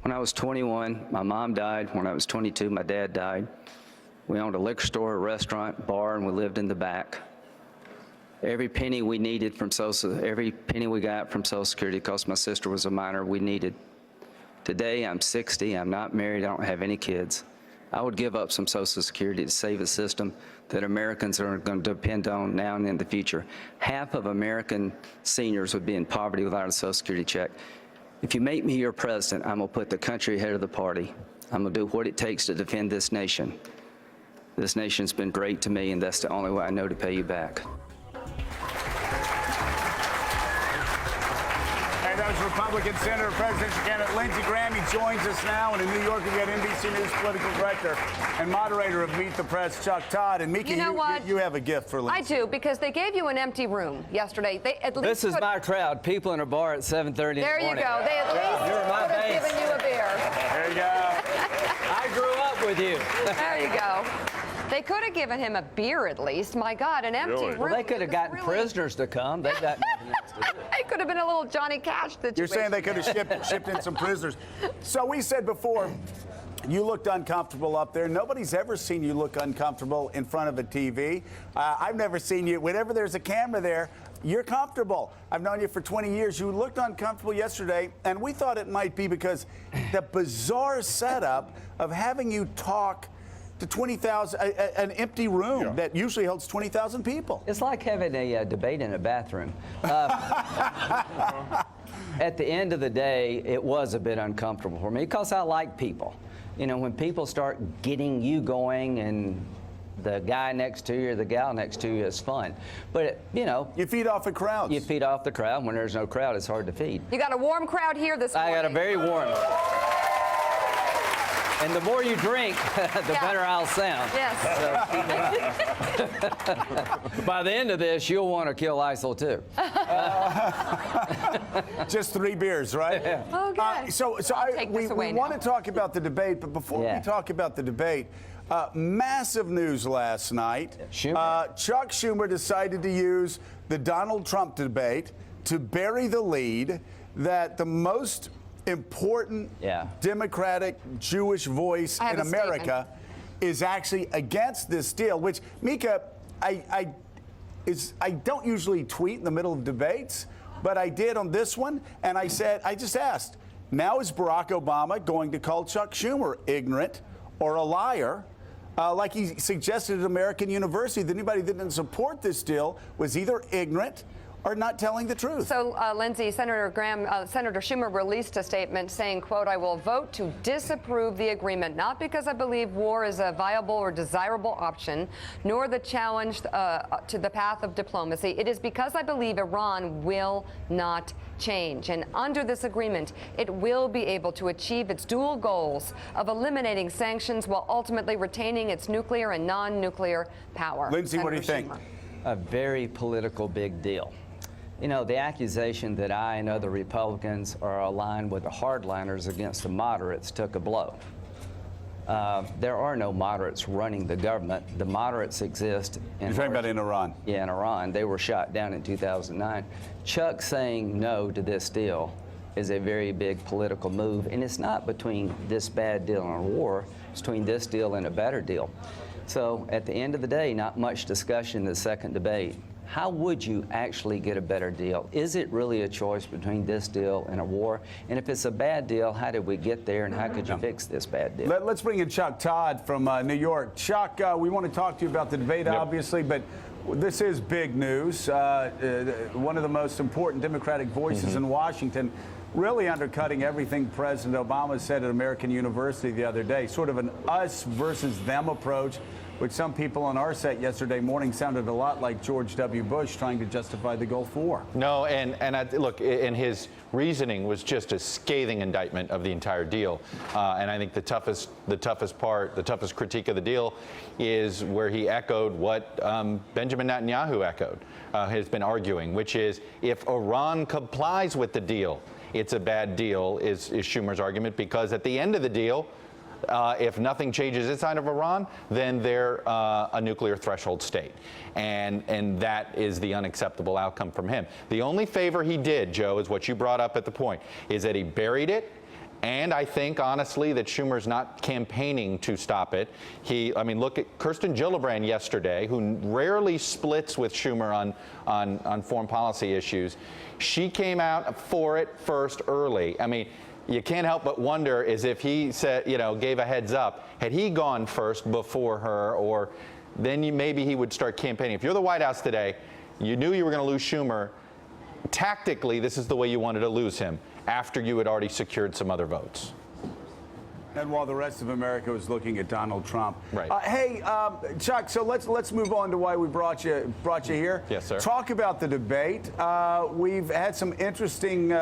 When I was 21, my mom died. When I was 22, my dad died. We owned a liquor store, a restaurant, bar, and we lived in the back. Every penny we needed from every penny we got from Social Security, because my sister was a minor, we needed. Today, I'm 60, I'm not married, I don't have any kids. I would give up some Social Security to save a system that Americans are going to depend on now and in the future. Half of American seniors would be in poverty without a Social Security check. If you make me your president, I'm going to put the country ahead of the party. I'm going to do what it takes to defend this nation. This nation's been great to me, and that's the only way I know to pay you back. That was Republican Senator, presidential candidate Lindsey Graham. He joins us now. And in New York, we've got NBC News political director and moderator of Meet the Press, Chuck Todd. And Mika, you have a gift for Lindsey. I do, because they gave you an empty room yesterday. They at least this is my crowd. People in a bar at 7:30 in the morning. There you go. They at least could have given you a beer. There you go. I grew up with you. There you go. They could have given him a beer at least. My God, an empty room. Well, they could have gotten prisoners to come. They got nothing else to do. It could have been a little Johnny Cash situation. You're saying they could have shipped in some prisoners. So we said before, you looked uncomfortable up there. Nobody's ever seen you look uncomfortable in front of a TV. I've never seen you. Whenever there's a camera there, you're comfortable. I've known you for 20 years. You looked uncomfortable yesterday, and we thought it might be because the bizarre setup of having you talk to 20,000, an empty room that usually holds 20,000 people. It's like having a debate in a bathroom. At the end of the day, it was a bit uncomfortable for me because I like people. You know, when people start getting you going and the guy next to you or the gal next to you, is fun. But, you know. You feed off the crowds. You feed off the crowd. When there's no crowd, it's hard to feed. You got a warm crowd here this morning. I got a very warm. And the more you drink, the better I'll sound. Yes. So, by the end of this, you'll want to kill ISIL too. Just 3 beers, right? Okay. We want to talk about the debate, but before we talk about the debate, massive news last night. Chuck Schumer decided to use the Donald Trump debate to bury the lead that the most important Democratic Jewish voice in America is actually against this deal, which, Mika, I don't usually tweet in the middle of debates, but I did on this one, and I just asked, now is Barack Obama going to call Chuck Schumer ignorant or a liar, like he suggested at American University, that anybody that didn't support this deal was either ignorant or not telling the truth. So, Lindsey, Senator Schumer released a statement saying, quote, "I will vote to disapprove the agreement, not because I believe war is a viable or desirable option, nor the challenge to the path of diplomacy. It is because I believe Iran will not change. And under this agreement, it will be able to achieve its dual goals of eliminating sanctions while ultimately retaining its nuclear and non-nuclear power." Lindsey, what do you think? A very political big deal. You know, the accusation that I and other Republicans are aligned with the hardliners against the moderates took a blow. There are no moderates running the government. The moderates exist in... You're talking about in Iran? Yeah, in Iran. They were shot down in 2009. Chuck saying no to this deal is a very big political move, and it's not between this bad deal and a war. It's between this deal and a better deal. So at the end of the day, not much discussion in the second debate. How would you actually get a better deal? Is it really a choice between this deal and a war? And if it's a bad deal, how did we get there, and how could you fix this bad deal? Let's bring in Chuck Todd from New York. Chuck, we want to talk to you about the debate, obviously, but this is big news. One of the most important Democratic voices in Washington, really undercutting everything President Obama said at American University the other day, sort of an us versus them approach, which some people on our set yesterday morning sounded a lot like George W. Bush trying to justify the Gulf War. No, look, and his reasoning was just a scathing indictment of the entire deal. And I think the toughest critique of the deal is where he echoed what Benjamin Netanyahu echoed, has been arguing, which is if Iran complies with the deal, it's a bad deal, is Schumer's argument, because at the end of the deal, if nothing changes inside of Iran, then they're a nuclear threshold state. And that is the unacceptable outcome from him. The only favor he did, Joe, is what you brought up at the point, is that he buried it And I think, honestly, that Schumer's not campaigning to stop it. I mean, look at Kirsten Gillibrand yesterday, who rarely splits with Schumer on foreign policy issues. She came out for it first early. I mean, you can't help but wonder is if he said, gave a heads up, had he gone first before her, or then maybe he would start campaigning. If you're the White House today, you knew you were going to lose Schumer. Tactically, this is the way you wanted to lose him, after you had already secured some other votes. And while the rest of America was looking at Donald Trump. Right. Hey, Chuck, so let's move on to why we brought you here. Yes, sir. Talk about the debate. We've had some interesting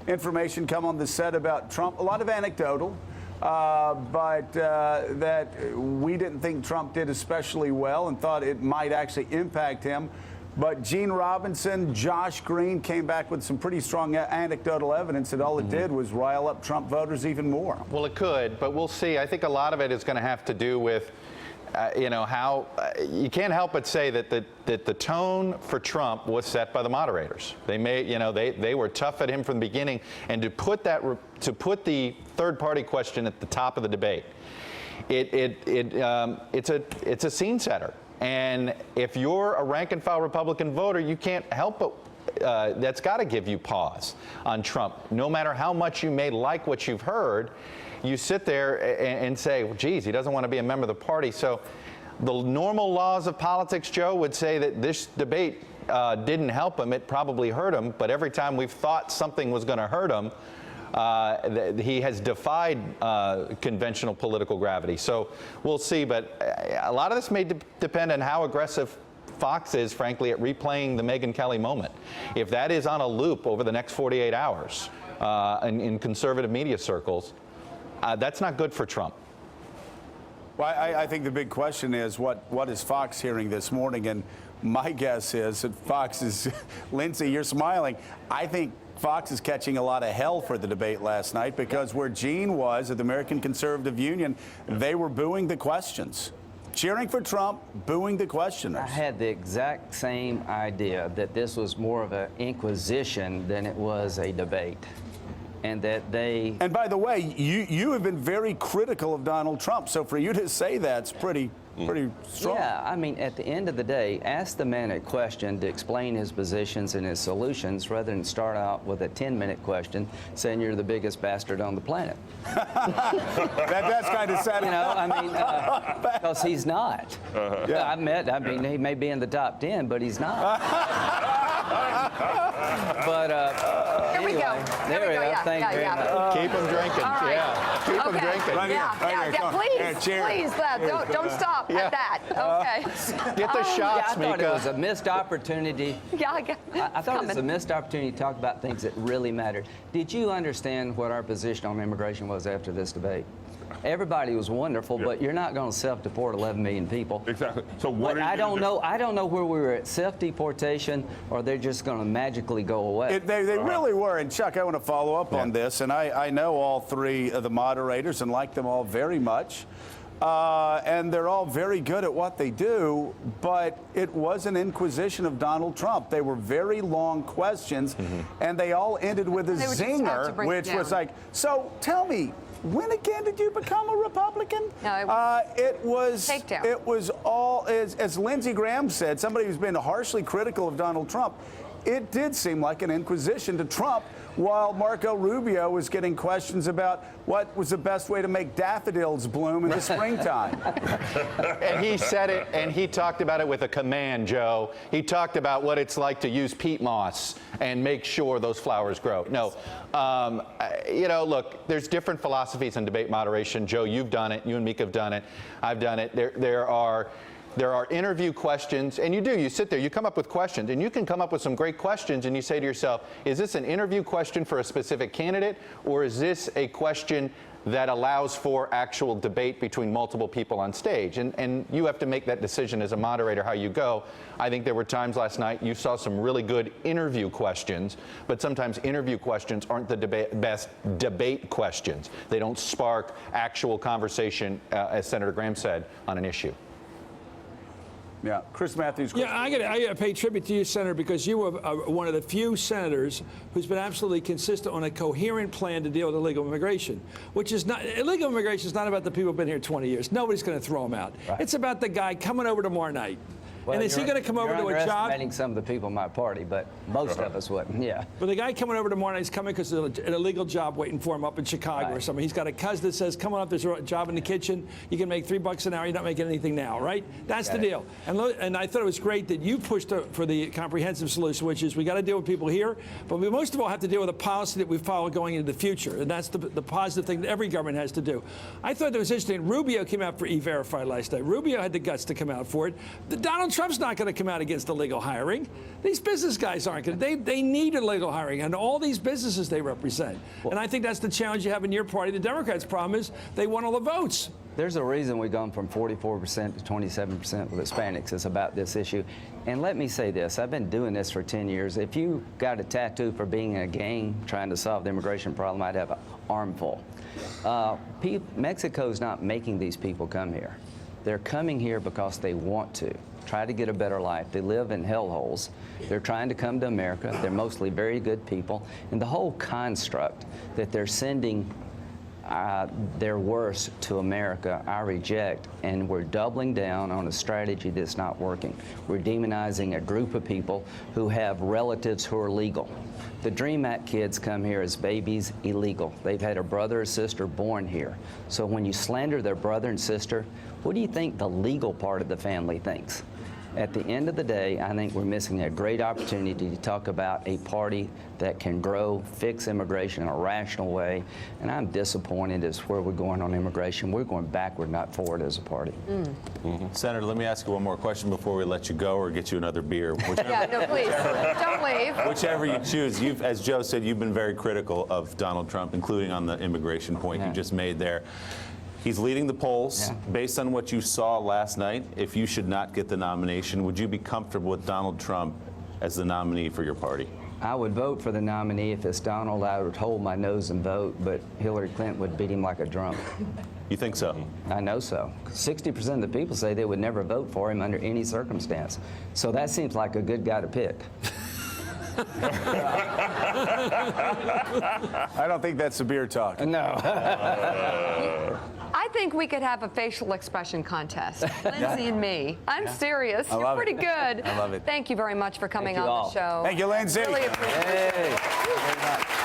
information come on the set about Trump, a lot of anecdotal, but that we didn't think Trump did especially well and thought it might actually impact him. But Gene Robinson, Josh Green came back with some pretty strong anecdotal evidence that all it did was rile up Trump voters even more. Well, it could, but we'll see. I think a lot of it is going to have to do with how you can't help but say that the tone for Trump was set by the moderators. They they were tough at him from the beginning, and to put the third party question at the top of the debate, it's a scene setter. And if you're a rank and file Republican voter, you can't help but that's got to give you pause on Trump. No matter how much you may like what you've heard, you sit there and say, well, geez, he doesn't want to be a member of the party. So the normal laws of politics, Joe, would say that this debate didn't help him. It probably hurt him. But every time we've thought something was going to hurt him, he has defied conventional political gravity. So we'll see. But a lot of this may depend on how aggressive Fox is, frankly, at replaying the Megyn Kelly moment. If that is on a loop over the next 48 hours in conservative media circles, that's not good for Trump. Well, I think the big question is what is Fox hearing this morning? And my guess is that Fox is, Lindsey, you're smiling. I think Fox is catching a lot of hell for the debate last night because where Gene was at the American Conservative Union, they were booing the questions. Cheering for Trump, booing the questioners. I had the exact same idea that this was more of an inquisition than it was a debate. And that they... And by the way, you have been very critical of Donald Trump, so for you to say that's pretty strong. Yeah, I mean, at the end of the day, ask the man a question to explain his positions and his solutions rather than start out with a 10-minute question saying you're the biggest bastard on the planet. That's kind of sad. Because he's not. Yeah. He may be in the top 10, but he's not. But here we go. There we go. Yeah, Thank you very much. Keep them drinking. Right. Yeah. Keep them drinking. Please, don't stop at that. Okay. Get the shots, I thought Mika. it was a missed opportunity. I thought it was a missed opportunity to talk about things that really mattered. Did you understand what our position on immigration was after this debate? Everybody was wonderful, but you're not going to self-deport 11 million people. Exactly. So what I don't know. I don't know where we were at self-deportation, or they're just going to magically go away. They really were. And Chuck, I want to follow up on this. And I know all three of the moderators and like them all very much. And they're all very good at what they do, but it was an inquisition of Donald Trump. They were very long questions, and they all ended with a zinger, which was like, so tell me, when again did you become a Republican? No, it was takedown. It was all, as Lindsey Graham said, somebody who's been harshly critical of Donald Trump, it did seem like an inquisition to Trump, while Marco Rubio was getting questions about what was the best way to make daffodils bloom in the springtime. And he said it, and he talked about it with a command, Joe. He talked about what it's like to use peat moss and make sure those flowers grow. No, look, there's different philosophies in debate moderation. Joe, you've done it. You and Mika have done it. I've done it. There are interview questions, and you sit there, you come up with questions, and you can come up with some great questions, and you say to yourself, is this an interview question for a specific candidate, or is this a question that allows for actual debate between multiple people on stage? And you have to make that decision as a moderator how you go. I think there were times last night you saw some really good interview questions, but sometimes interview questions aren't the best debate questions. They don't spark actual conversation, as Senator Graham said, on an issue. Yeah, Chris Matthews. Yeah, I got to pay tribute to you, Senator, because you were one of the few senators who's been absolutely consistent on a coherent plan to deal with illegal immigration, which is not, illegal immigration is not about the people who've been here 20 years. Nobody's going to throw them out. Right. It's about the guy coming over tomorrow night. Well, and is he going to come over to a job? You're underestimating some of the people in my party, but most of us wouldn't, yeah. But the guy coming over tomorrow night is coming because there's an illegal job waiting for him up in Chicago or something. He's got a cousin that says, come on up, there's a job in the kitchen. You can make $3 an hour. You're not making anything now, right? That's the deal. And I thought it was great that you pushed for the comprehensive solution, which is we got to deal with people here, but we most of all have to deal with a policy that we follow going into the future. And that's the positive thing that every government has to do. I thought that was interesting. Rubio came out for E-Verify last night. Rubio had the guts to come out for it. Donald Trump's not going to come out against illegal hiring. These business guys aren't going to. They need illegal hiring and all these businesses they represent. Well, and I think that's the challenge you have in your party. The Democrats' problem is they want all the votes. There's a reason we've gone from 44% to 27% with Hispanics. It's about this issue. And let me say this. I've been doing this for 10 years. If you got a tattoo for being in a gang trying to solve the immigration problem, I'd have an armful. Mexico's not making these people come here. They're coming here because they want to. Try to get a better life. They live in hellholes. They're trying to come to America. They're mostly very good people. And the whole construct that they're sending their worst to America, I reject. And we're doubling down on a strategy that's not working. We're demonizing a group of people who have relatives who are legal. The DREAM Act kids come here as babies illegal. They've had a brother or sister born here. So when you slander their brother and sister, what do you think the legal part of the family thinks? At the end of the day, I think we're missing a great opportunity to talk about a party that can grow, fix immigration in a rational way. And I'm disappointed as where we're going on immigration. We're going backward, not forward as a party. Senator, let me ask you one more question before we let you go or get you another beer. Yeah, no, please, don't leave. Whichever you choose. As Joe said, you've been very critical of Donald Trump, including on the immigration point you just made there. He's leading the polls. Yeah. Based on what you saw last night, if you should not get the nomination, would you be comfortable with Donald Trump as the nominee for your party? I would vote for the nominee. If it's Donald, I would hold my nose and vote, but Hillary Clinton would beat him like a drum. You think so? I know so. 60% of the people say they would never vote for him under any circumstance. So that seems like a good guy to pick. I don't think that's the beer talk. No. I think we could have a facial expression contest. Lindsey and me. I'm serious. You're pretty good. I love it. Thank you very much for coming on the show. Thank you, Lindsey. Really appreciate it. Hey.